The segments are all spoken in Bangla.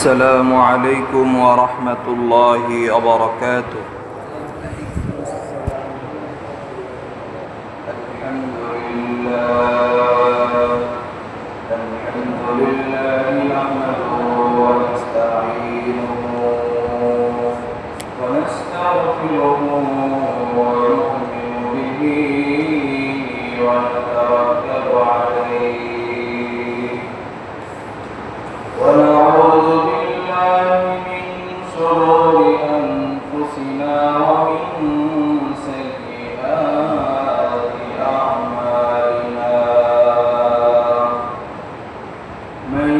السلام عليكم ورحمة الله وبركاته. الحمد لله نحمده ونستعينه ونستغفره ونؤمن به ونتوكل عليه ونعوذ بالله من شرور أنفسنا ومن سيئات أعمالنا. من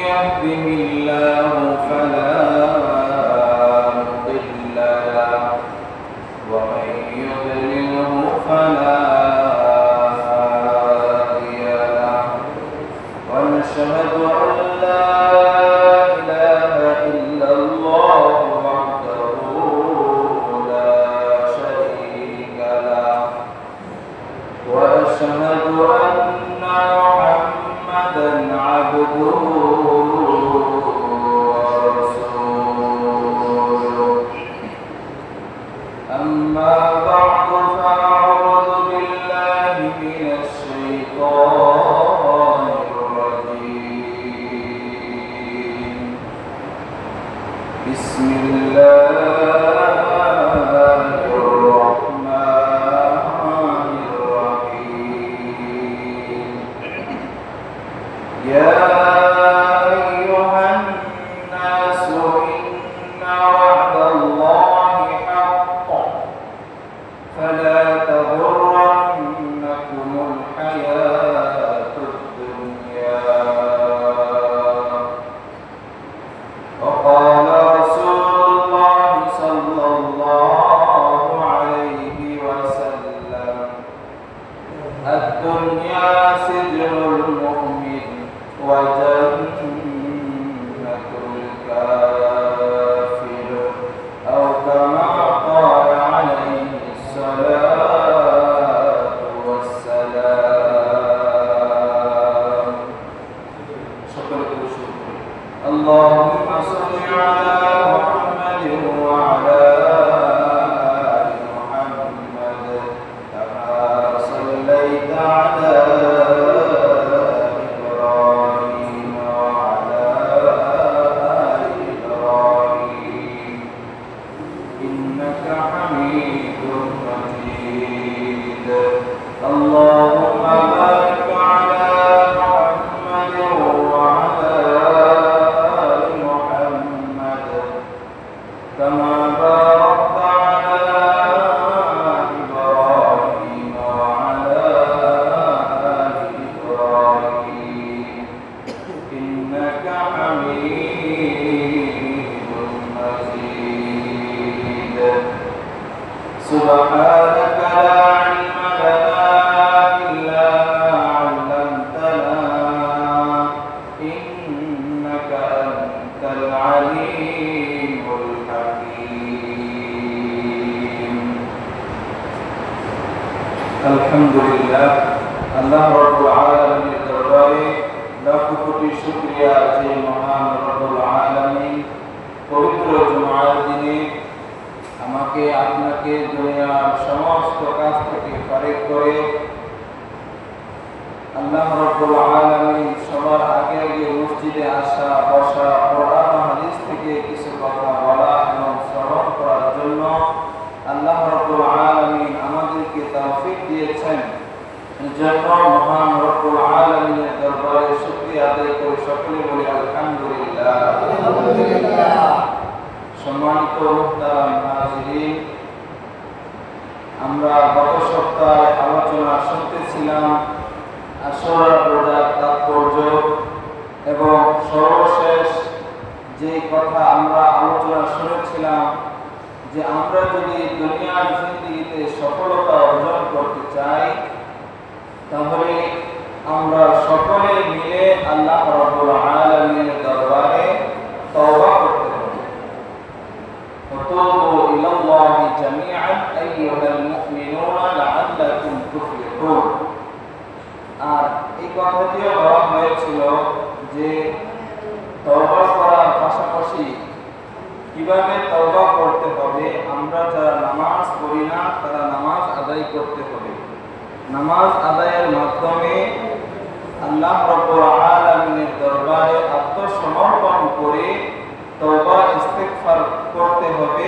يهده الله فلا مضل له ومن يضلله فلا هادي له. ونشهد أن لا إله إلا الله وحده لا شريك له. وأشهد أن محمدا عبده ورسوله. أما بعد فأعوذ بالله من الشيطان الرجيم. بسم الله الرحمن الرحيم. يا أيها الناس إن وعد الله حق فلا تغرنكم الحياة الدنيا. وقال رسول الله صلى الله عليه وسلم: الدنيا سجن المؤمن وجنة الكافر، أو كما قال عليه الصلاة والسلام. اللهم صل على محمد وعلى آل محمد كما صليت على إبراهيم وعلى آل إبراهيم إنك حميد مجيد. اللهم بارك على محمد وعلى آل محمد كما باركت على إبراهيم وعلى آل إبراهيم إنك حميد مجيد. سبحانك لا علم لنا إلا ما علمتنا إنك أنت العليم الحكيم. الحمد لله আল্লাহ রাব্বুল আলামিনের দরবারে লাখ কোটি শুকরিয়া যে মহান রব্বুল আলামিন পবিত্র জুমার দিনে আমাকে আপনাকে দুনিয়ার সমস্ত কাজ থেকে ফারিগ করে আল্লাহ রাব্বুল আলামিন সবার আগে আগে মসজিদে আসা, বসা, কোরআন ও হাদিস থেকে কিছু কথা বলা এবং শ্রবণ করার জন্য আল্লাহ রাব্বুল আলামিন আমাদেরকে তৌফিক দিয়েছেন। এজন্য মহান রব্বুল আলামিনের দরবারে শুকরিয়া আদায় করে সকলে বলি আলহামদুলিল্লাহ। আলহামদুলিল্লাহ। সম্মানিত মুহতারাম হাজিরিন, আমরা গত সপ্তাহে আলোচনা শুনতেছিলাম আশুরা রোজার তাৎপর্য এবং সর্বশেষ যে কথা আমরা আলোচনা শুনেছিলাম যে আমরা যদি দুনিয়ার জিন্দেগিতে সফলতা অর্জন করতে চাই তাহলে আমরা সকলে মিলে আল্লাহ রাব্বুল আলামিনের দরবারে তওবা করতে হবে। وتوبوا إلى الله جميعا أيها المؤمنون لعلكم تفلحون। আর এই কথাটিও বলা হয়েছিল যে তওবা করার পাশাপাশি আদায় করতে হবে। নামাজ আদায়ের মাধ্যমে আল্লাহ রাব্বুল আলামিনের দরবারে আত্মসমর্পণ করে তওবা ইস্তিগফার করতে হবে,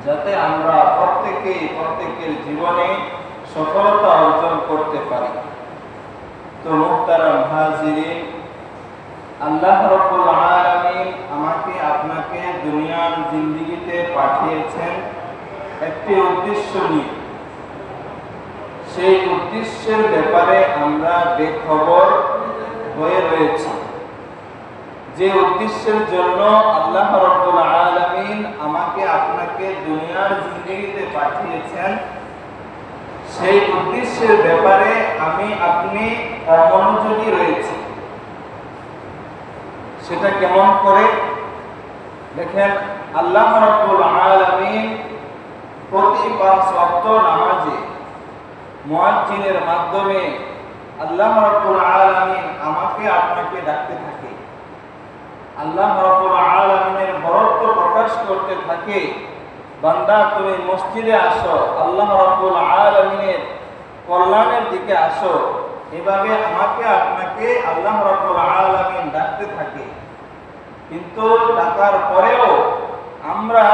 যাতে আমরা প্রত্যেকের জীবনে সফলতা অর্জন করতে পারি। তো মুহতারাম হাজিরিন, আল্লাহ রাব্বুল আলামিন আমাকে আপনাকে দুনিয়ার জিন্দেগিতে পাঠিয়েছেন একটি উদ্দেশ্য নিয়ে। সেই উদ্দেশ্যের ব্যাপারে আমরা বেখবর হয়ে রয়েছি। যে উদ্দেশ্যের জন্য আল্লাহ রাব্বুল আলামিন আমাকে আপনাকে দুনিয়ার জিন্দেগিতে পাঠিয়েছেন, সেই উদ্দেশ্যের ব্যাপারে আমি আপনি অমনোযোগী রয়েছি। সেটা কেমন করে দেখেন, আল্লাহ রাব্বুল আলামিন প্রতি 5 ওয়াক্ত নামাজে মুয়াজ্জিনের মাধ্যমে আল্লাহ রাব্বুল আলামিন আমাকে আপনাকে ডাকতে থাকে। আল্লাহ রাব্বুল আলামিনের বরত্ব প্রকাশ করতে থাকে, বান্দা তুমি মসজিদে আসো, আল্লাহ রাব্বুল আলামিনের কল্যাণের দিকে আসো। এভাবে আমাকে আপনাকে আল্লাহ রাব্বুল আলামিন ডাকতে থাকে। কিন্তু ডাকার পরেও আমরা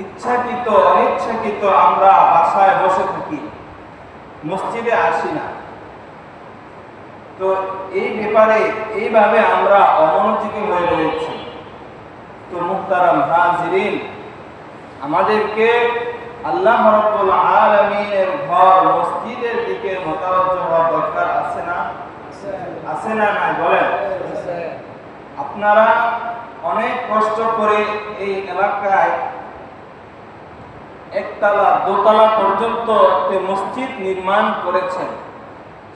ইচ্ছাকৃত অনিচ্ছাকৃত আমরা বাসায় বসে থাকি, মসজিদে আসি না। তো এই ব্যাপারে এইভাবে আমরা অমনোযোগী হয়ে রয়েছি। তো মুহতারাম হাজিরিন, আমাদেরকে আল্লাহ রাব্বুল আলামিনের ঘর মসজিদের দিকে মোতাওয়াজ্জহ হওয়া দরকার আছে না? আছে না? নাই বলেন। আপনারা অনেক কষ্ট করে এই এলাকায় একতলা দোতলা পর্যন্ত একটি মসজিদ নির্মাণ করেছেন।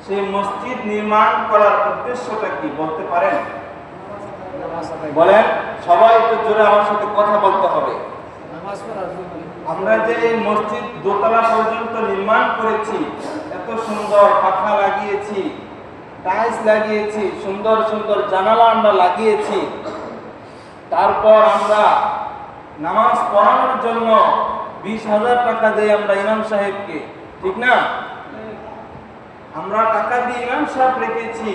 সেই মসজিদ নির্মাণ করার উদ্দেশ্যটা কি বলতে পারেন? বলেন, সবাই একটু জোরে আমার সাথে কথা বলতে হবে। আমরা যে এই মসজিদ দোতলা পর্যন্ত নির্মাণ করেছি, এত সুন্দর পাখা লাগিয়েছি, টাইলস লাগিয়েছি, সুন্দর সুন্দর জানালা আমরা লাগিয়েছি, তারপর আমরা নামাজ পড়ানোর জন্য 20,000 টাকা দেই আমরা ইমাম সাহেবকে, ঠিক না? আমরা টাকা দিয়ে ইমাম সাহেব রেখেছি,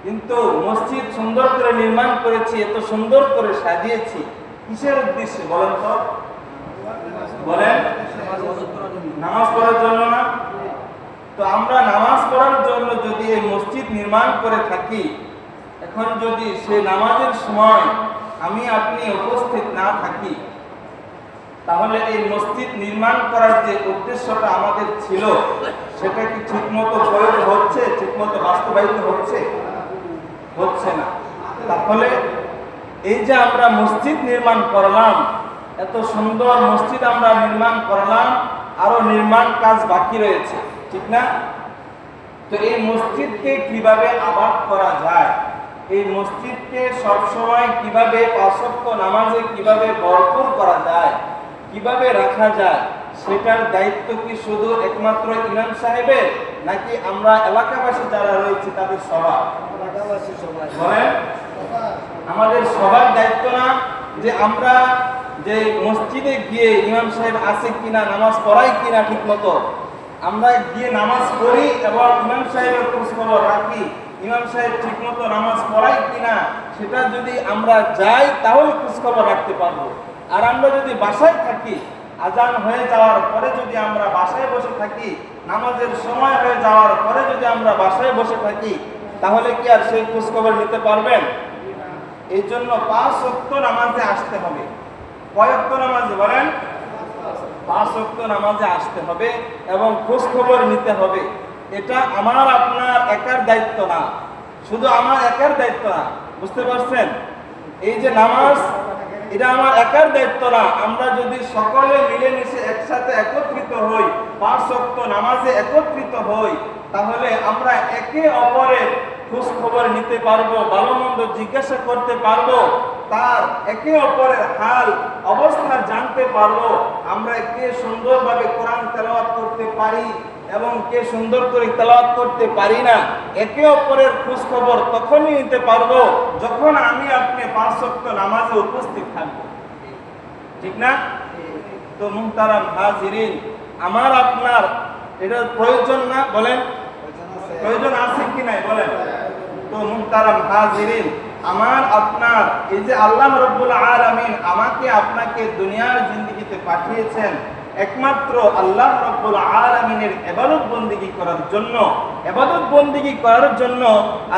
কিন্তু মসজিদ সুন্দর করে নির্মাণ করেছি, এত সুন্দর করে সাজিয়েছি, কিসের উদ্দেশ্যে বলেন তো? বলেন, নামাজ পড়ার জন্য না? তো আমরা নামাজ পড়ার জন্য যদি এই মসজিদ নির্মাণ করে থাকি, এখন যদি সেই নামাজের সময় আমি আপনি উপস্থিত না থাকি, তাহলে এই মসজিদ নির্মাণ করার যে উদ্দেশ্যটা আমাদের ছিল, সেটা কি ঠিকমতো প্রয়োগ হচ্ছে, ঠিকমতো বাস্তবায়িত হচ্ছে? হচ্ছে না। তাহলে এই যে আমরা মসজিদ নির্মাণ করলাম, এত সুন্দর মসজিদ আমরা নির্মাণ করলাম, আরো নির্মাণ কাজ বাকি রয়েছে, ঠিক না? তো এই মসজিদকে কিভাবে আবাদ করা যায়, এই মসজিদকে সবসময় কিভাবে 5 ওয়াক্ত নামাজে কিভাবে ভরপুর করা যায়, কিভাবে রাখা যায়, সেটার দায়িত্ব কি শুধু একমাত্র ইমাম সাহেবের, নাকি আমরা এলাকাবাসী যারা রয়েছে তাদের সবার? বলেন, আমাদের সবার দায়িত্ব না যে আমরা যে মসজিদে গিয়ে ইমাম সাহেব আছে কিনা, নামাজ পড়াই কিনা ঠিক মতো, আমরা গিয়ে নামাজ পড়ি এবং ইমাম সাহেবের খোঁজ খবর রাখি, ইমাম সাহেব ঠিক মতো নামাজ পড়াই কিনা, সেটা যদি আমরা যাই তাহলে খোঁজ খবর রাখতে পারবো। আর আমরা যদি বাসায় থাকি, আজান হয়ে যাওয়ার পরে যদি আমরা বাসায় বসে থাকি, নামাজের সময় হয়ে যাওয়ার পরে যদি আমরা বাসায় বসে থাকি, তাহলে কি আর সেই খোঁজ খবর নিতে পারবেন? এই জন্য 5 ওয়াক্ত নামাজে আসতে হবে। কয় ওয়াক্ত নামাজে বলেন? 5 ওয়াক্ত নামাজে আসতে হবে এবং খোঁজ খবর নিতে হবে। এটা আমার আপনার একার দায়িত্ব না, শুধু আমার একার দায়িত্ব না, বুঝতে পারছেন? এই যে নামাজ, এটা আমার একার দায়িত্ব না। আমরা যদি সকলে মিলেমিশে একসাথে একত্রিত হই, 5 ওয়াক্ত নামাজে একত্রিত হই, তাহলে আমরা একে অপরের খোঁজ খবর নিতে পারবো, ভালো মন্দ জিজ্ঞাসা করতে পারবো, তার একে অপরের হাল অবস্থা জানতে পারবো। আমরা কে সুন্দরভাবে কোরআন তেলাওয়াত করতে পারি এবং কে সুন্দর করে তেলাওয়াত করতে পারি না, একে অপরের খোঁজ খবর তখনই নিতে পারবো যখন আমি আপনি 5 ওয়াক্ত নামাজে উপস্থিত থাকবো, ঠিক না? তো মুহতারাম হাজিরিন, আমার আপনার এটা প্রয়োজন না? বলেন, প্রয়োজন আছে কি নাই বলেন? তো মুহতারাম হাজিরিন, আমার আপনার এই যে আল্লাহ রাব্বুল আলামিন আমাকে আপনাকে দুনিয়ার জিন্দেগিতে পাঠিয়েছেন একমাত্র আল্লাহ রাব্বুল আলামিনের ইবাদত বন্দেগী করার জন্য। ইবাদত বন্দেগী করার জন্য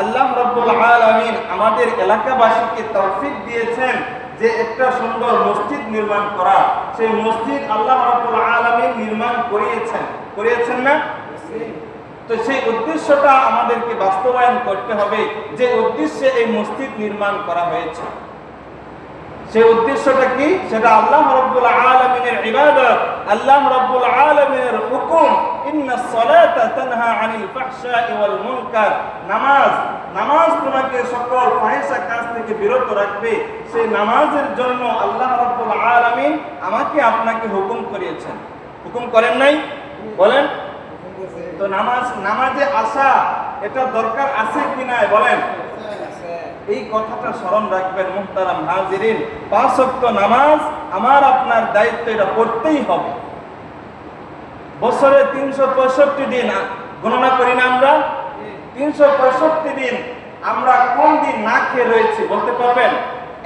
আল্লাহ রাব্বুল আলামিন আমাদের এলাকাবাসীকে তৌফিক দিয়েছেন যে একটা সুন্দর মসজিদ নির্মাণ করা। সেই মসজিদ আল্লাহ রাব্বুল আলামিন নির্মাণ করিয়েছেন না? তো সেই উদ্দেশ্যটা আমাদেরকে বাস্তবায়ন করতে হবে, যে উদ্দেশ্যে এই মসজিদ নির্মাণ করা হয়েছে। সেই উদ্দেশ্যটা কি? সেটা আল্লাহ রাব্বুল আলামিনের ইবাদত, আল্লাহ রাব্বুল আলামিনের হুকুম। ইন্নাস সালাতা তানহা আনিল ফাহশাই ওয়াল মুনকার। নামাজ তোমাকে সকল ফাহিশা কাজ থেকে বিরত রাখবে। সেই নামাজের জন্য আল্লাহ রাব্বুল আলামিন আমাকে আপনাকে হুকুম করিয়েছেন। হুকুম করেন নাই? বলেন। তো নামাজে আসা এটা দরকার আছে কি নাই বলেন? এই কথাটা স্মরণ রাখবেন মুহতারাম হাজিরিন। 5 ওয়াক্ত নামাজ আমার আপনার দায়িত্ব, এটা পড়তেই হবে। বছরে 365 দিন গণনা করি না আমরা? 365 দিন আমরা কোন দিন না খেয়ে রয়েছি বলতে পারবেন?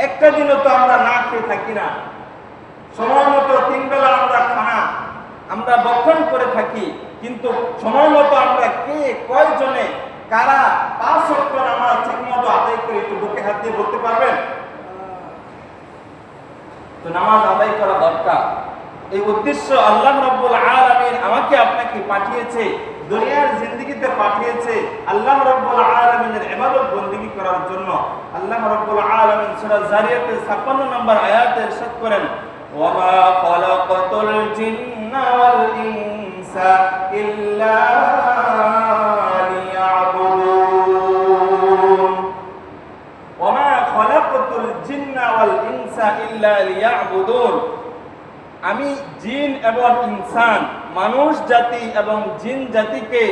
একটা দিনও তো আমরা না খেয়ে থাকি না। সময় মতো 3 বেলা আমরা বক্ষণ করে থাকি, কিন্তু সময় মতো আমরা কে কয়জনে কারা 5 ওয়াক্ত নামাজ ঠিকমতো আদায় করে একটু বুকে হাত দিয়ে বলতে পারবেন? তো নামাজ আদায় করা দরকার। এই উদ্দেশ্য আল্লাহ রাব্বুল আলামিন আমাকে আপনাকে পাঠিয়েছে, দুনিয়ার জিন্দেগিতে পাঠিয়েছে আল্লাহ রাব্বুল আলামিনের ইবাদত বন্দেগী করার জন্য। আল্লাহ রাব্বুল আলামিন সূরা জারিয়াতের 56 নম্বর আয়াতে ইরশাদ করেন, ওয়ামা খালাকাতুল জিন্না ওয়াল ইনসা ইল্লা লিয়াবুদুন। ওয়ামা খালাকাতুল জিন্না ওয়াল ইনসা ইল্লা লিয়াবুদুন। আমি জিন এবং ইনসান, মানুষ জাতি এবং জিন জাতিকে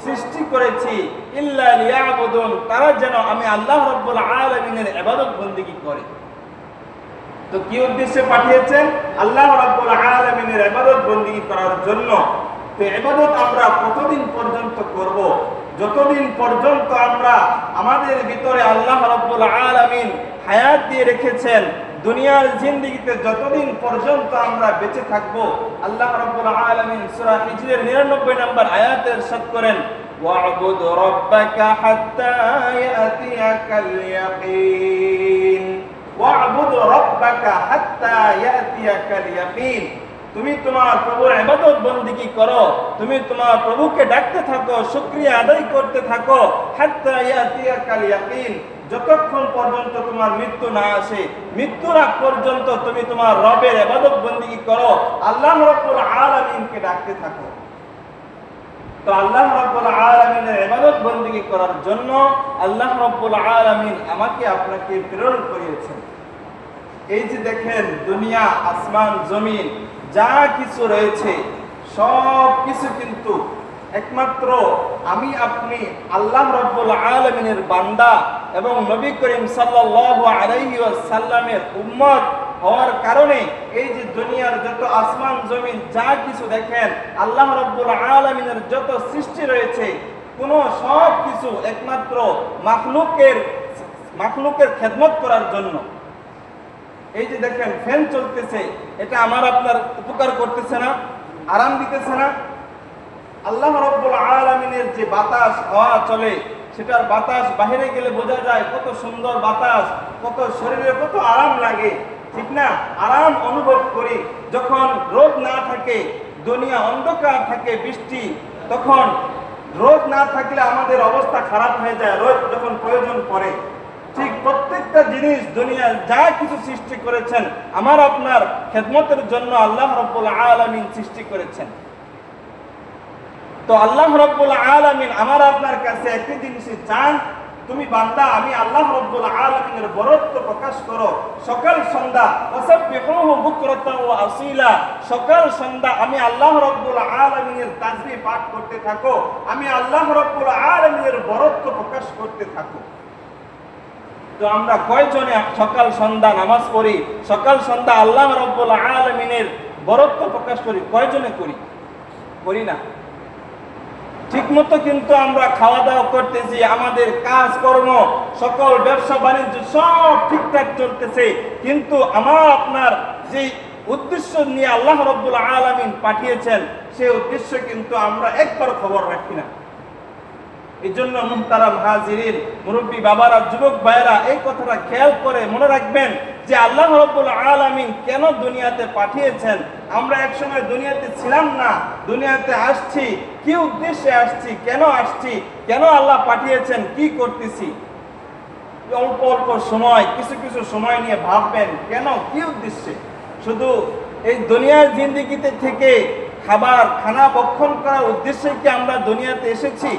সৃষ্টি করেছি ইল্লা লিয়াবুদুন, তারা যেন আমি আল্লাহ রাব্বুল আলামিনের ইবাদত বন্দেগী করে। তো কি উদ্দেশ্যে পাঠিয়েছেন? আল্লাহ রাব্বুল আলামিনের ইবাদত বন্দেগী করার জন্য। তো ইবাদত আমরা কতদিন পর্যন্ত করব? যতদিন পর্যন্ত আমরা আমাদের ভিতরে আল্লাহ রাব্বুল আলামিন হায়াত দিয়ে রেখেছেন, দুনিয়ার জিন্দেগিতে যতদিন পর্যন্ত আমরা বেঁচে থাকব, আল্লাহ রাব্বুল আলামিন সূরা হিজরের 99 নম্বর আয়াতে ইরশাদ করেন, ওয়া'বুদ রাব্বাকা হাত্তা ইয়াতিয়াকাল ইয়াকিন। ওয়া'বুদ রাব্বাকা হাত্তা ইয়াতিয়াকাল ইয়াকিন। তুমি তোমার প্রভুর ইবাদত বন্দেগী করো, তুমি তোমার প্রভুকে ডাকতে থাকো, শুকরিয়া আদায় করতে থাকো, হাত্তা ইয়াতিয়াকাল ইয়াকিন, যতক্ষণ পর্যন্ত তোমার মৃত্যু না আসে। মৃত্যুর আগ পর্যন্ত তুমি তোমার রবের ইবাদত বন্দেগী করো, আল্লাহ রাব্বুল আলামিনকে ডাকতে থাকো। তো আল্লাহ রাব্বুল আলামিনের ইবাদত বন্দেগী করার জন্য আল্লাহ রাব্বুল আলামিন আমাকে আপনাকে প্রেরণ করিয়েছেন। এই যে দেখেন দুনিয়া, আসমান, জমিন যা কিছু রয়েছে সব কিছু কিন্তু একমাত্র আমি আপনি আল্লাহ রাব্বুল আলামিনের বান্দা এবং নবী করিম সাল্লাল্লাহু আলাইহি ওয়াসাল্লামের উম্মত হওয়ার কারণে এই যে দুনিয়ার যত আসমান জমিন যা কিছু দেখেন, আল্লাহ রাব্বুল আলামিনের যত সৃষ্টি রয়েছে, কোন সব কিছু একমাত্র মাখলুকের খেদমত করার জন্য। এই যে দেখেন ফ্যান চলতেছে, এটা আমার আপনার উপকার করতেছে না? আরাম দিতেছে না? আল্লাহ রাব্বুল আলামিনের যে বাতাস হাওয়া চলে, সেটার বাতাস বাইরে গেলে বোঝা যায় কত সুন্দর বাতাস, কত শরীরে কত আরাম লাগে, ঠিক না? আরাম অনুভব করি। যখন রোদ না থাকে, দুনিয়া অন্ধকার থাকে, বৃষ্টি, তখন রোদ না থাকলে আমাদের অবস্থা খারাপ হয়ে যায়, রোদ যখন প্রয়োজন পড়ে। ঠিক প্রত্যেকটা জিনিস দুনিয়ার যা কিছু সৃষ্টি করেছেন আমার আপনার খেদমতের জন্য আল্লাহ রাব্বুল আলামিন সৃষ্টি করেছেন। তো আল্লাহ রাব্বুল আলামিন আমার আপনার কাছে একটি জিনিসই চান, তুমি বান্দা আমি আল্লাহ রাব্বুল আলামিনের বরত্ব প্রকাশ করো সকাল সন্ধ্যা, ওয়াসাব্বিহুহু বুকরাতান ওয়া আসীলা, সকাল সন্ধ্যা আমি আল্লাহ রাব্বুল আলামিনের তাসবিহ পাঠ করতে থাকো, আমি আল্লাহ রাব্বুল আলামিনের বরত্ব প্রকাশ করতে থাকো। তো আমরা কয়জনে সকাল সন্ধ্যা নামাজ পড়ি, সকাল সন্ধ্যা আল্লাহ রাব্বুল আলামিনের বরত্ব প্রকাশ করি? কয়জনে করি? করি না। ঠিক মতো কিন্তু আমরা খাওয়া দাওয়া করতেছি, আমাদের কাজকর্ম সকল ব্যবসা বাণিজ্য সব ঠিকঠাক চলতেছে, কিন্তু আমার আপনার যে উদ্দেশ্য নিয়ে আল্লাহ রাব্বুল আলামিন পাঠিয়েছেন সেই উদ্দেশ্য কিন্তু আমরা একবার খবর রাখি না। এই জন্য মুহতারাম হাজিরিন, মুরব্বী বাবারা, যুবক ভাইরা, এই কথাটা খেয়াল করে মনে রাখবেন যে আল্লাহ রাব্বুল আলামিন কেন দুনিয়াতে পাঠিয়েছেন। আমরা একসময় দুনিয়াতে ছিলাম না, দুনিয়াতে আসছি, কি উদ্দেশ্যে আসছি, কেন আসছি, কেন আল্লাহ পাঠিয়েছেন, কি করতেছি। অল্প অল্প সময়, কিছু কিছু সময় নিয়ে ভাববেন কেন, কি উদ্দেশ্যে। শুধু এই দুনিয়ার জিন্দেগিতে থেকে খানা ভক্ষণ করার উদ্দেশ্যে কি আমরা দুনিয়াতে এসেছি?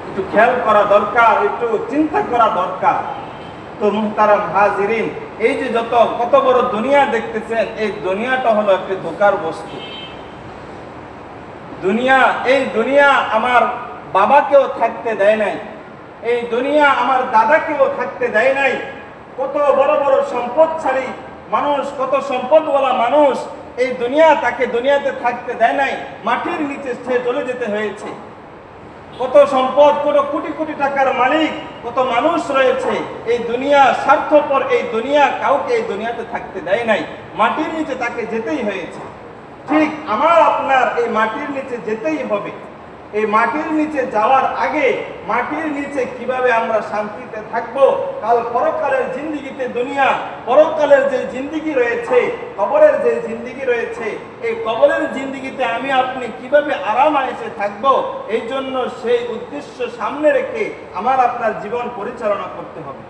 একটু খেয়াল করা দরকার, একটু চিন্তা করা দরকার। তো মুহতারাম হাজিরিন, এই যে কত বড় দুনিয়া দেখতেছেন, এই দুনিয়াটা হলো একটি ধোঁকার বস্তু। এই দুনিয়া আমার বাবাকেও থাকতে দেয় নাই, এই দুনিয়া আমার দাদাকেও থাকতে দেয় নাই। কত বড় বড় সম্পদশালী মানুষ, কত সম্পদওয়ালা মানুষ, এই দুনিয়া তাকে দুনিয়াতে থাকতে দেয় নাই, মাটির নিচে সে চলে যেতে হয়েছে। কত সম্পদ, কত কোটি কোটি টাকার মালিক, কত মানুষ রয়েছে, এই দুনিয়া স্বার্থপর, এই দুনিয়া কাউকে এই দুনিয়াতে থাকতে দেয় নাই, মাটির নিচে তাকে যেতেই হয়েছে। ঠিক আমার আপনার এই মাটির নিচে যেতেই হবে। এই মাটির নিচে যাওয়ার আগে মাটির নিচে কিভাবে আমরা শান্তিতে থাকবো, কাল পরকালের জিন্দেগিতে, দুনিয়া পরকালের যে জিন্দেগি রয়েছে, কবরের যে জিন্দেগি রয়েছে, এই কবরের জিন্দেগিতে আমি আপনি কিভাবে আরাম আয়েশে থাকবো, এই জন্য সেই উদ্দেশ্য সামনে রেখে আমার আপনার জীবন পরিচালনা করতে হবে।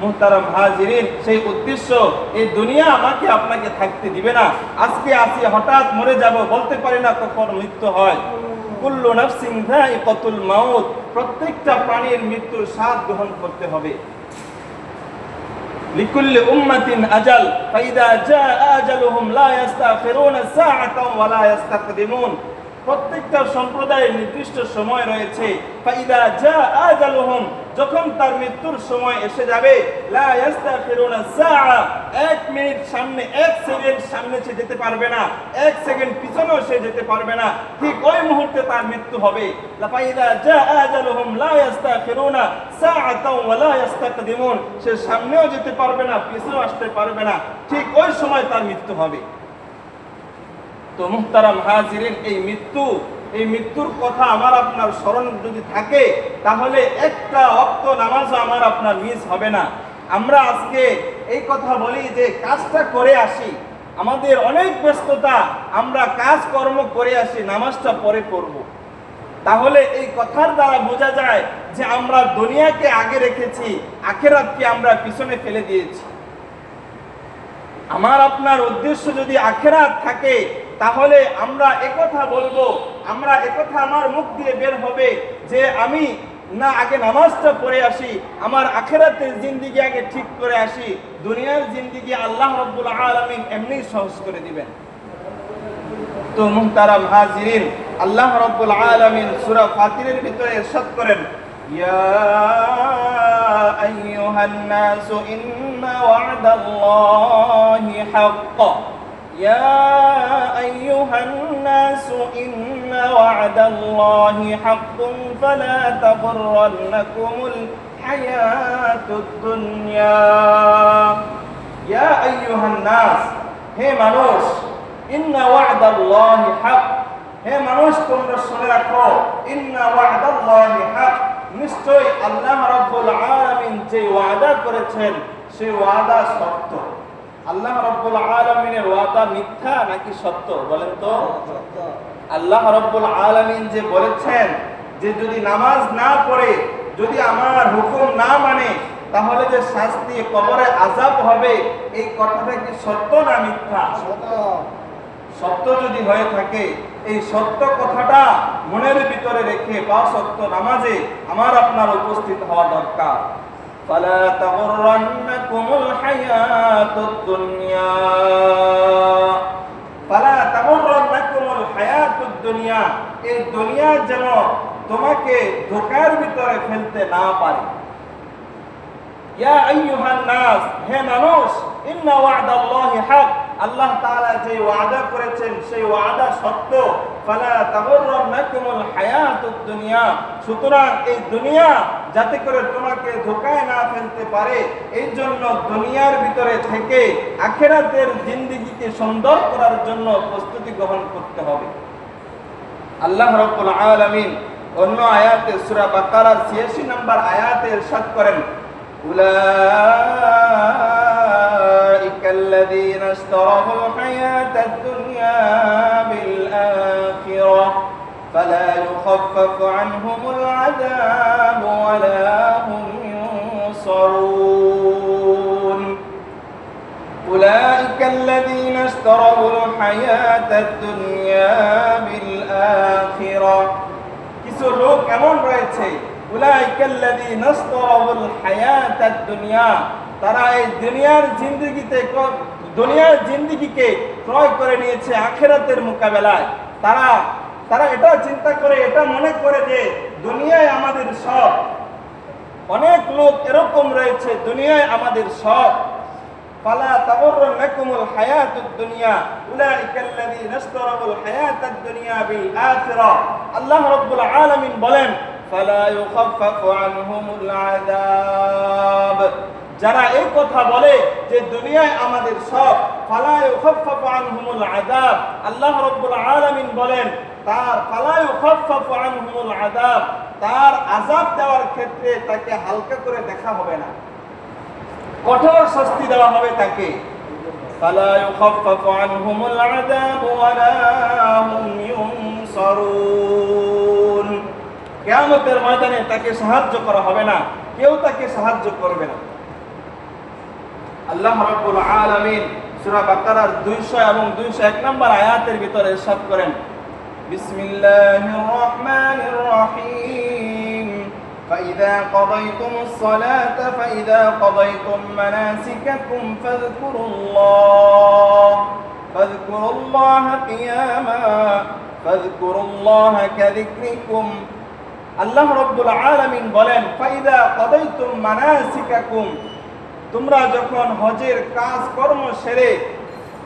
মুহতারাম হাজিরিন, সেই উদ্দেশ্য এই দুনিয়া আমাকে আপনাকে থাকতে দিবে না। আজকে আসি, হঠাৎ মরে যাব, বলতে পারি না কখন মৃত্যু হয়। কুল্লু নাফসিন যায়িকাতুল মাউত, প্রত্যেকটা প্রাণীর মৃত্যুর স্বাদ গ্রহণ করতে হবে। লিকুল্লি উম্মাতিন আজাল, ফাইদা জাআ আজালুহুম লা ইস্তাখিরুনা সাআতান ওয়া লা ইস্তাকদিমুন। প্রত্যেকটা সম্প্রদায়ের নির্দিষ্ট সময় রয়েছে। ফাইদা জাআ আজালুহুম, যখন তার মৃত্যুর সময় এসে যাবে, লা ইস্তাখিরুনা সাআ, 1 মিনিট সামনে, 1 সেকেন্ড সামনে সে যেতে পারবে না, 1 সেকেন্ড পিছনেও সে যেতে পারবে না, ঠিক ওই মুহূর্তে তার মৃত্যু হবে। লা ফাইদা জাআ আজালুহুম লা ইস্তাখিরুনা সাআতান ওয়া লা ইস্তাকদিমুন, সে সামনেও যেতে পারবে না, পিছনেও আসতে পারবে না, ঠিক ওই সময় তার মৃত্যু হবে। তো মুহতারাম হাজিরিন, এই মৃত্যুর কথা আমার আপনার স্মরণ যদি থাকে, তাহলে একটা ওয়াক্ত নামাজও আমার আপনার মিস হবে না। আমরা আজকে এই কথা বলি যে কাজটা করে আসি, আমাদের অনেক ব্যস্ততা, আমরা কাজকর্ম করে আসি, নামাজটা পরে পড়ব। তাহলে এই কথার দ্বারা বোঝা যায় যে আমরা দুনিয়াকে আগে রেখেছি, আখিরাতকে আমরা পিছনে ফেলে দিয়েছি। আমার আপনার উদ্দেশ্য যদি আখিরাত থাকে, তাহলে আমরা একথা বলবো, আমরা একথা আমার মুখ দিয়ে বের হবে যে আমি না আগে নামাজটা পড়ে আসি, আমার আখিরাতের জিন্দেগি আগে ঠিক করে আসি, দুনিয়ার জিন্দেগি আল্লাহ রাব্বুল আলামিন এমনি সহজ করে দিবেন। তো মুহতারাম হাজিরিন, আল্লাহ রাব্বুল আলামিন সূরা ফাতিরের ভিতরে ইরশাদ করেন, ইয়া আইয়ুহান নাসু ইন্না ওয়া'দাল্লাহি হাক্ক, ইয়া আইয়ুহান নাসু ইন্না ওয়া'দাল্লাহি হাক্কুন ফালা তাগুররান্নাকুমুল হায়াতুদ দুনিয়া। ইয়া আইয়ুহান নাস, হে মানুষ, ইন্না ওয়া'দাল্লাহি হক, হে মানুষ তোমরা শুনে রাখো, ইন্না ওয়া'দাল্লাহি হক, নিশ্চয়ই আল্লাহ রাব্বুল আলামিন যে ওয়াদা করেছেন সেই ওয়াদা সত্য। আল্লাহ রাব্বুল আলামিনের ওয়াদা মিথ্যা নাকি সত্য বলেন তো? আল্লাহ রাব্বুল আলামিন যে বলেছেন যে যদি নামাজ না পড়ে, যদি আমার হুকুম না মানে, তাহলে যে শাস্তি, কবরে আযাব হবে, এই কথাটা কি সত্য না মিথ্যা? সত্য যদি হয়ে থাকে, এই সত্য কথাটা মনের ভিতরে রেখে বা সত্য নামাজে আমার আপনার উপস্থিত হওয়া দরকার। ফালা তাগুররান্নাকুমুল হায়াতুদ দুনিয়া, ফালা তাগুররান্নাকুমুল হায়াতুদ দুনিয়া, এই দুনিয়া যেন তোমাকে ধোঁকার ভিতরে ফেলতে না পারে। ইয়া আইয়ুহান নাস, হে মানুষ, ইন্না ওয়া'দাল্লাহি হক, আল্লাহ তাআলা যে ওয়াদা করেছেন সেই ওয়াদা সত্য। ফালা তাগুররান্নাকুমুল হায়াতুদ দুনিয়া, সুতরাং এই দুনিয়া যাতে করে তোমাকে ধোঁকায় না ফেলতে পারে, এই জন্য দুনিয়ার ভিতরে থেকে আখিরাতের জিন্দেগিকে সুন্দর করার জন্য প্রস্তুতি গ্রহণ করতে হবে। আল্লাহ রাব্বুল আলামিন অন্য আয়াতে সূরা বাকারার 86 নম্বর আয়াতে ইরশাদ করেন, উলাইকাল্লাযীনা ইশতারাউল হায়াতাদ দুনিয়া বিল আখিরাহ ফালা ইউখাফফাফু আনহুমুল আযাব ওয়ালা হুম ইউনসারুন। أولئك الذين اشتروا الحياة الدنيا بالآخرة, কিছু লোক এমন রয়েছে, أولئك الذين اشتروا الحياة الدنيا, তারা এই দুনিয়ার জিন্দেগিকে ক্রয় করে নিয়েছে আখিরাতের মোকাবেলায়। তারা এটা চিন্তা করে, এটা মনে করে যে দুনিয়ায় আমাদের সব। অনেক লোক এরকম রয়েছে, দুনিয়ায় আমাদের সব। ফালা তাগুররান্নাকুমুল হায়াতুদ দুনিয়া উলাইকাল্লাযীনা ইশতারাউল হায়াতাদ দুনিয়া বিল আখিরাহ। আল্লাহ রাব্বুল আলামিন বলেন, ফালা ইউখাফফাফু আনহুমুল আযাব, যারা এই কথা বলে যে দুনিয়ায় আমাদের সব, ফালা ইউখাফফাফু আনহুমুল আযাব, আল্লাহ রাব্বুল আলামিন বলেন তার ফালা ইউখাফফাফু আনহুমুল আযাব, তার আযাব দেওয়ার ক্ষেত্রে তাকে হালকা করে দেখা হবে না, কঠোর শাস্তি দেওয়া হবে তাকে। ফালা ইউখাফফাফু আনহুমুল আযাব ওয়ালা হুম ইউনসারুন, কিয়ামতের ময়দানে তাকে সাহায্য করা হবে না, কেউ তাকে সাহায্য করবে না। আল্লাহ রাব্বুল আলামিন সূরা বাকারার 200 এবং 201 নম্বর আয়াতের ভিতরে ইরশাদ করেন, বিসমিল্লাহির রহমানির রহিম, فإذا قضيتم الصلاة فإذا قضيتم مناسككم فاذكروا الله قياما فاذكروا الله كذكركم। আল্লাহ রাব্বুল আলামিন বলেন, ফাইদা কাদাইতুম মানাসিকাকুম, তোমরা যখন হজের কাজকর্ম সেরে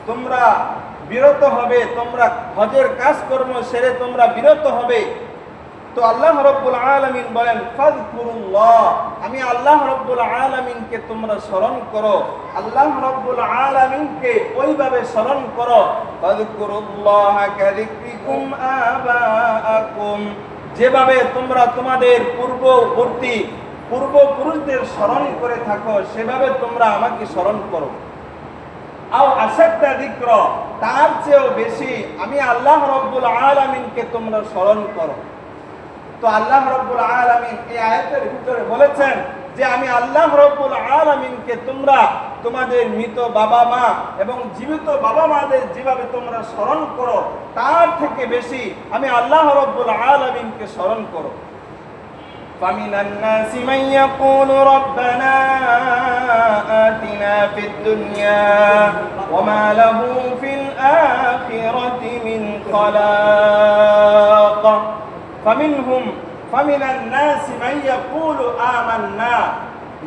তোমরা বিরত হবে, তোমরা হজের কাজকর্ম সেরে তোমরা বিরত হবে, তো আল্লাহ রাব্বুল আলামিন বলেন ফাযকুরুল্লাহ, আমি আল্লাহ রাব্বুল আলামিনকে তোমরা স্মরণ করো, আল্লাহ রাব্বুল আলামিনকে ওইভাবে স্মরণ করো, ফাযকুরুল্লাহ কাযিকরিকুম আবাআকুম, যেভাবে তোমরা তোমাদের পূর্বপুরুষদের স্মরণ করে থাকো সেভাবে তোমরা আমাকে স্মরণ করো। আও আশাদ্দা যিকর, তার চেয়েও বেশি আমি আল্লাহ রাব্বুল আলামিনকে তোমরা স্মরণ করো। তো আল্লাহ রাব্বুল আলামিন এই আয়াতের ভিতরে বলেছেন যে আমি আল্লাহ রাব্বুল আলামিনকে তোমরা তোমাদের মৃত বাবা মা এবং জীবিত বাবা মাদের যেভাবে তোমরা স্মরণ করো তার থেকে বেশি আমি আল্লাহ রাব্বুল আলামিনকে স্মরণ করো। ফামিনান নাসি মান ইয়াকুলু রাব্বানা আতিনা ফিদ দুনিয়া ওয়া মা লাহু ফিল আখিরাতি মিন খালাক। ফামিনান নাসি মান ইয়াকুলু আমান্না,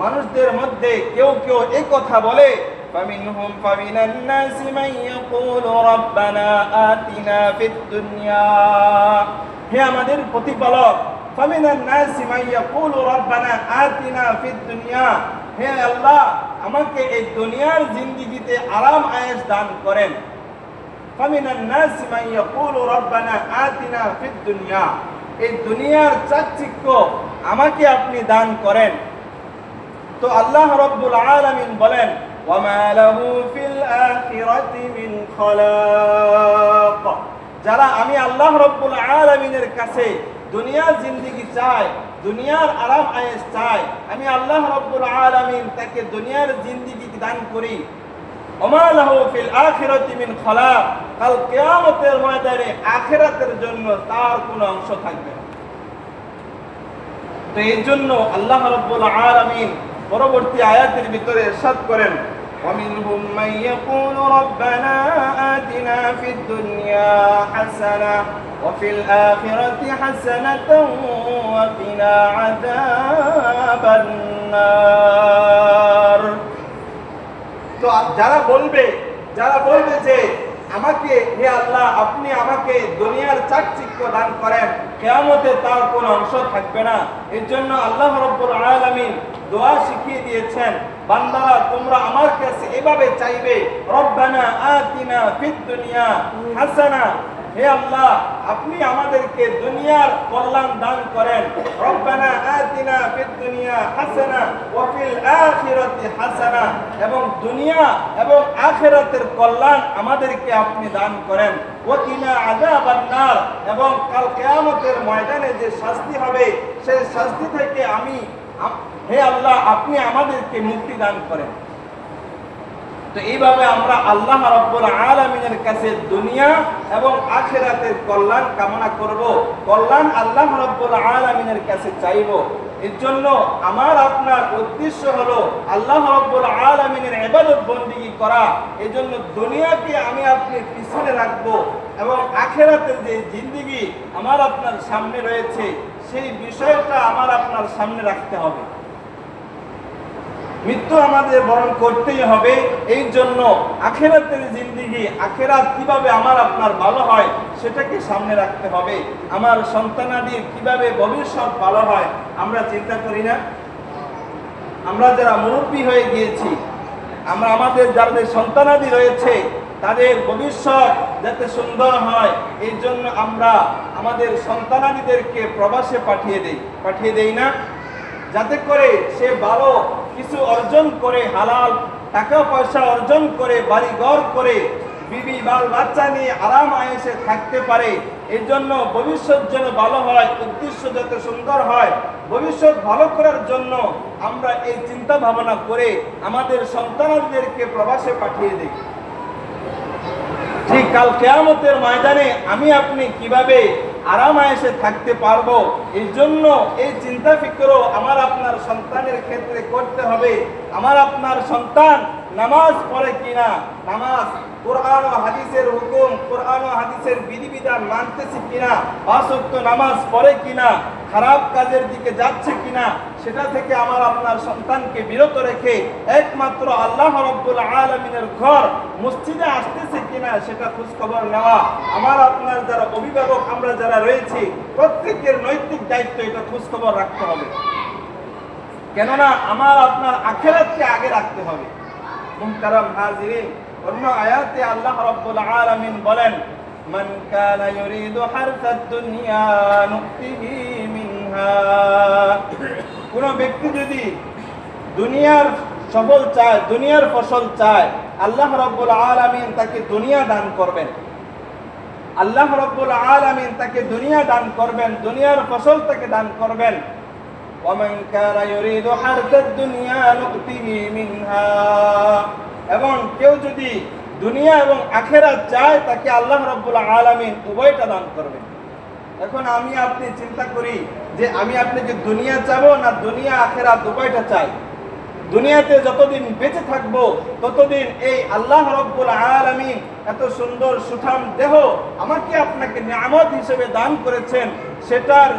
মানুষদের মধ্যে কেউ কেউ এই কথা বলে, ফামিনান নাসি মান ইয়াকুলু রাব্বানা আতিনা ফিদ দুনিয়া, হে আমাদের প্রতিপালক, ফামিনান নাসি মান ইয়াকুলু রাব্বানা আতিনা ফিদ দুনিয়া, হে আল্লাহ আমাকে এই দুনিয়ার জিন্দেগিতে আরাম আয়েশ দান করেন। ফামিনান নাসি মান ইয়াকুলু রাব্বানা আতিনা ফিদ দুনিয়া, এই দুনিয়ার চাকচিক্য আমাকে আপনি দান করেন। তো আল্লাহ রাব্বুল আলামিন বলেন, ওয়া মা লাহু ফিল আখিরাতি মিন খালাক, যারা আমি আল্লাহ রাব্বুল আলামিনের কাছে দুনিয়ার জিন্দেগি চায়, দুনিয়ার আরাম আয়েশ চায়, আমি আল্লাহ রাব্বুল আলামিন তাকে দুনিয়ার জিন্দেগি দান করি। ওয়া মা লাহু ফিল আখিরাতি মিন খালাক, কাল কিয়ামতের ময়দানে আখিরাতের জন্য তার কোনো অংশ থাকবে না। তো এই জন্য আল্লাহ রাব্বুল আলামিন পরবর্তী আয়াতের ভিতরে ইরশাদ করেন, وَمِنْهُمْ مَنْ يَقُولُ رَبَّنَا آتِنَا فِي الدُّنْيَا حَسَنَةً وَفِي الْآخِرَةِ حَسَنَةً وَقِنَا عَذَابَ النَّارِ। তো যারা বলবে যে আমাকে, হে আল্লাহ আপনি আমাকে দুনিয়ার চাকচিক্য দান করেন, কিয়ামতে তার কোনো অংশ থাকবে না। এর জন্য আল্লাহ রাব্বুল আলামিন দোয়া শিখিয়ে দিয়েছেন, বান্দারা তোমরা আমার কাছে এভাবে চাইবে, রব্বানা আতিনা ফিদ দুনিয়া হাসানা, হে আল্লাহ আপনি আমাদেরকে দুনিয়ার কল্যাণ দান করেন, রব্বানা আতিনা ফিদ দুনিয়া হাসানা ওয়া ফিল আখিরাতি হাসানা, এবং দুনিয়া এবং আখিরাতের কল্যাণ আমাদেরকে আপনি দান করেন, ওয়া কিনা আযাবান নার, এবং কাল কিয়ামতের ময়দানে যে শাস্তি হবে সেই শাস্তি থেকে হে আল্লাহ আপনি আমাদেরকে মুক্তি দান করেন। তো এইভাবে আমরা আল্লাহ রাব্বুল আলামিনের কাছে দুনিয়া এবং আখিরাতের কল্যাণ কামনা করব, কল্যাণ আল্লাহ রাব্বুল আলামিনের কাছে চাইব। এর জন্য আমার আপনার উদ্দেশ্য হলো আল্লাহ রাব্বুল আলামিনের ইবাদত বন্দেগী করা। এজন্য দুনিয়াকে আমি আপনি পিছনে রাখবো এবং আখিরাতের যে জিন্দেগি আমার আপনার সামনে রয়েছে সেই বিষয়টা আমার আপনার সামনে রাখতে হবে। মৃত্যু আমাদের বরণ করতেই হবে, এই জন্য আখিরাতের জিন্দেগি, আখিরাত কিভাবে আমার আপনার ভালো হয় সেটাকে সামনে রাখতে হবে। আমার সন্তানাদির কিভাবে ভবিষ্যৎ ভালো হয় আমরা চিন্তা করি না? আমরা যারা মুরব্বী হয়ে গিয়েছি, আমাদের যাদের সন্তানাদি রয়েছে তাদের ভবিষ্যৎ যাতে সুন্দর হয় এই জন্য আমরা আমাদের সন্তানাদিদেরকে প্রবাসে পাঠিয়ে দেই না, যাতে করে সে ভালো কিছু অর্জন করে, হালাল টাকা পয়সা অর্জন করে, বাড়ি ঘর করে, বিবি বাল বাচ্চা নিয়ে আরাম আয়েশে থাকতে পারে। এর জন্য ভবিষ্যৎ যেন ভালো হয়, উদ্দেশ্য যাতে সুন্দর হয়, ভবিষ্যৎ ভালো করার জন্য আমরা এই চিন্তা ভাবনা করে আমাদের সন্তানদেরকে প্রবাসে পাঠিয়ে দিই। ঠিক কাল কিয়ামতের ময়দানে আমি আপনি কিভাবে আরাম আয়েশে থাকতে পারবো, এই জন্য এই চিন্তা ফিকরও আমার আপনার সন্তানের ক্ষেত্রে করতে হবে। আমার আপনার সন্তান নামাজ পড়ে কিনা, নামাজ কোরআন ও হাদিসের হুকুম, কোরআন ও হাদিসের বিধিবিধান মানতেছে কিনা, 5 ওয়াক্ত নামাজ পড়ে কিনা, খারাপ কাজের দিকে যাচ্ছে কিনা, সেটা থেকে আমার আপনার সন্তানকে বিরত রেখে একমাত্র আল্লাহ রাব্বুল আলামিনের ঘর মসজিদে আসতেছে কিনা সেটা খোঁজ খবর নেওয়া। আমার আপনার যারা অভিভাবক আমরা যারা রয়েছি প্রত্যেকের নৈতিক দায়িত্ব এটা খোঁজ খবর রাখতে হবে, কেননা আমার আপনার আখিরাতকে আগে রাখতে হবে। মুহতারাম হাজিরিন, অন্য আয়াতে আল্লাহ রাব্বুল আলামিন বলেন, মান কানা ইউরিদু হারসাদ দুনিয়া নুতিহি মিনহা, কোন ব্যক্তি যদি দুনিয়ার সফল চায়, দুনিয়ার ফসল চায়, আল্লাহ রাব্বুল আলামিন তাকে দুনিয়া দান করবেন। আল্লাহ রাব্বুল আলামিন তাকে দুনিয়া দান করবেন, দুনিয়ার ফসল তাকে দান করবেন। ওয়ামান কানা ইউরিদু হারসাদ দুনিয়া নুতিহি মিনহা, এবং কেউ যদি দুনিয়া এবং আখিরাত চায় তাকে আল্লাহ রাব্বুল আলামিন উভয়টা দান করবেন। এখন আমি আপনি চিন্তা করি যে আমি আপনাকে দুনিয়া চাবো না দুনিয়া আখিরাত উভয়টা চাই। দুনিয়াতে যতদিন বেঁচে থাকবো ততদিন এই আল্লাহ রাব্বুল আলামিন এত সুন্দর সুঠাম দেহ আমাকে আপনাকে নিয়ামত হিসেবে দান করেছেন, সেটার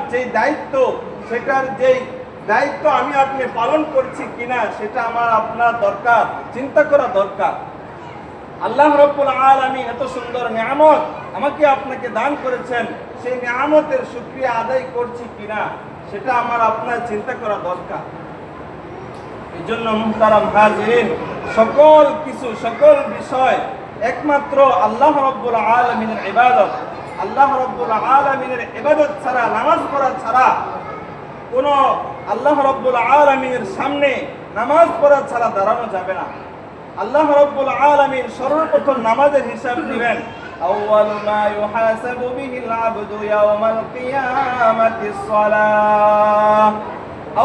দায়িত্ব আমি আপনি পালন করছি কিনা সেটা আমার আপনার দরকার, চিন্তা করা দরকার। আল্লাহ রাব্বুল আলামিন এত সুন্দর নিয়ামত আমাকে আপনাকে দান করেছেন, সেই নিয়ামতের শুকরিয়া আদায় করছি কিনা সেটা আমার আপনার চিন্তা করা দরকার। এই জন্য মুহতারাম হাজিরিন, সকল বিষয় একমাত্র আল্লাহ রাব্বুল আলামিনের ইবাদত। আল্লাহ রাব্বুল আলামিনের ইবাদত ছাড়া, নামাজ পড়া ছাড়া, কোন আল্লাহ রাব্বুল আলামিনের সামনে নামাজ পড়া ছাড়া দাঁড়ানো যাবে না। আল্লাহ রাব্বুল আলামিন সর্বপ্রথম নামাজের হিসাব নেবেন। আউয়ালু মা ইউহাসাবু বিহিল আবদু ইয়াওমাল কিয়ামাতিস সালাহ,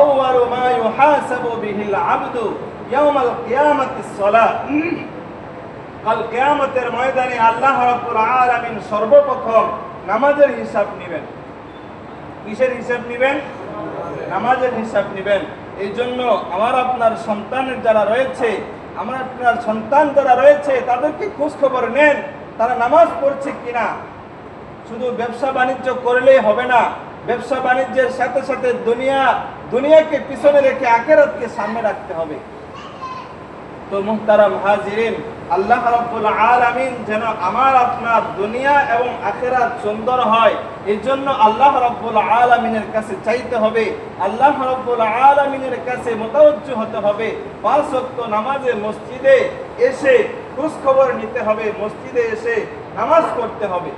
আউয়ালু মা ইউহাসাবু বিহিল আবদু ইয়াওমাল কিয়ামাতিস সালাহ। কাল কিয়ামতের ময়দানে আল্লাহ রাব্বুল আলামিন সর্বপ্রথম নামাজের হিসাব নেবেন। কিসের হিসাব নেবেন? নামাজের হিসাব নেবেন। এই জন্য আমার আপনার সন্তান যারা রয়েছে তাদেরকে খোঁজ খবর নেন, তারা নামাজ পড়ছে কিনা। শুধু ব্যবসা বাণিজ্য করলেই হবে না, ব্যবসা বাণিজ্যের সাথে সাথে দুনিয়াকে পিছনে রেখে আখিরাতকে সামনে রাখতে হবে। তো মুহতারাম হাজিরিন, আল্লাহ রাব্বুল আলামিন যেন আমার আপনার দুনিয়া এবং আখিরাত সুন্দর হয়, এই জন্য আল্লাহ রাব্বুল আলামিনের কাছে চাইতে হবে, আল্লাহ রাব্বুল আলামিনের কাছে মুতাওয়াজ্জিহ হতে হবে। 5 ওয়াক্ত নামাজে মসজিদে এসে খোঁজ খবর নিতে হবে, মসজিদে এসে নামাজ পড়তে হবে।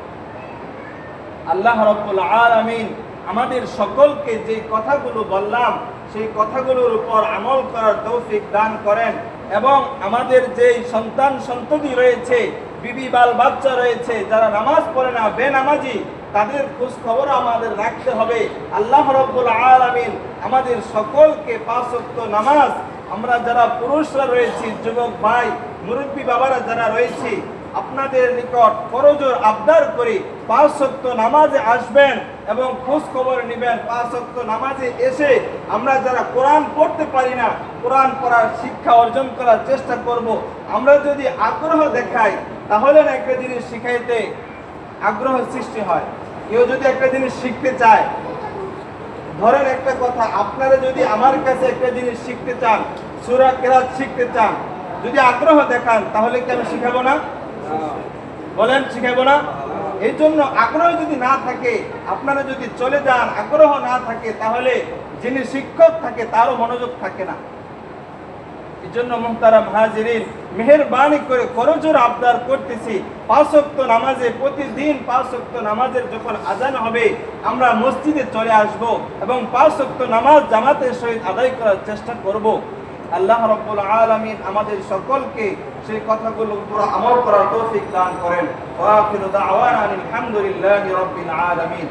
আল্লাহ রাব্বুল আলামিন আমাদের সকলকে যে কথাগুলো বললাম সেই কথাগুলোর উপর আমল করার তৌফিক দান করেন, এবং আমাদের যে সন্তান সন্ততি রয়েছে, বিবি বাল বাচ্চা রয়েছে, যারা নামাজ পড়ে না, বেনামাজি, তাদের খোঁজ খবর আমাদের রাখতে হবে। আল্লাহ রাব্বুল আলামিন আমাদের সকলকে 5 ওয়াক্ত নামাজ, আমরা যারা পুরুষরা রয়েছি, যুবক ভাই, মুরব্বী বাবারা যারা রয়েছি, আপনাদের নিকট করজোর আবদার করি 5 ওয়াক্ত নামাজে আসবেন এবং খোঁজ খবর নেবেন। 5 ওয়াক্ত নামাজে এসে আমরা যারা কোরআন পড়তে পারি না, কোরআন পড়ার শিক্ষা অর্জন করার চেষ্টা করব। আমরা যদি আগ্রহ দেখাই তাহলে না একটা জিনিস শিখাইতে আগ্রহ সৃষ্টি হয়। কেউ যদি একটা জিনিস শিখতে চায়, ধরেন একটা কথা, আপনারা যদি আমার কাছে একটা জিনিস শিখতে চান, সূরা কেরাত শিখতে চান, যদি আগ্রহ দেখান, তাহলে কি আমি শিখাবো না? বলেন, শিখাবো না? এই জন্য আগ্রহ যদি না থাকে, আপনারা যদি চলে যান, আগ্রহ না থাকে, তাহলে যিনি শিক্ষক থাকে তারও মনোযোগ থাকে না। এই জন্য মুহতারাম হাজিরিন, মেহেরবানি করে করজোর আবদার করতেছি, 5 ওয়াক্ত নামাজে প্রতিদিন 5 ওয়াক্ত নামাজের যখন আজান হবে আমরা মসজিদে চলে আসব এবং 5 ওয়াক্ত নামাজ জামাতের সহিত আদায় করার চেষ্টা করব। আল্লাহ রাব্বুল আলামিন আমাদের সকলকে সেই কথাগুলোর উপর আমল করার তৌফিক দান করেন। ওয়া আখিরু দাওয়ানা আলহামদুলিল্লাহি রাব্বিল আলামিন।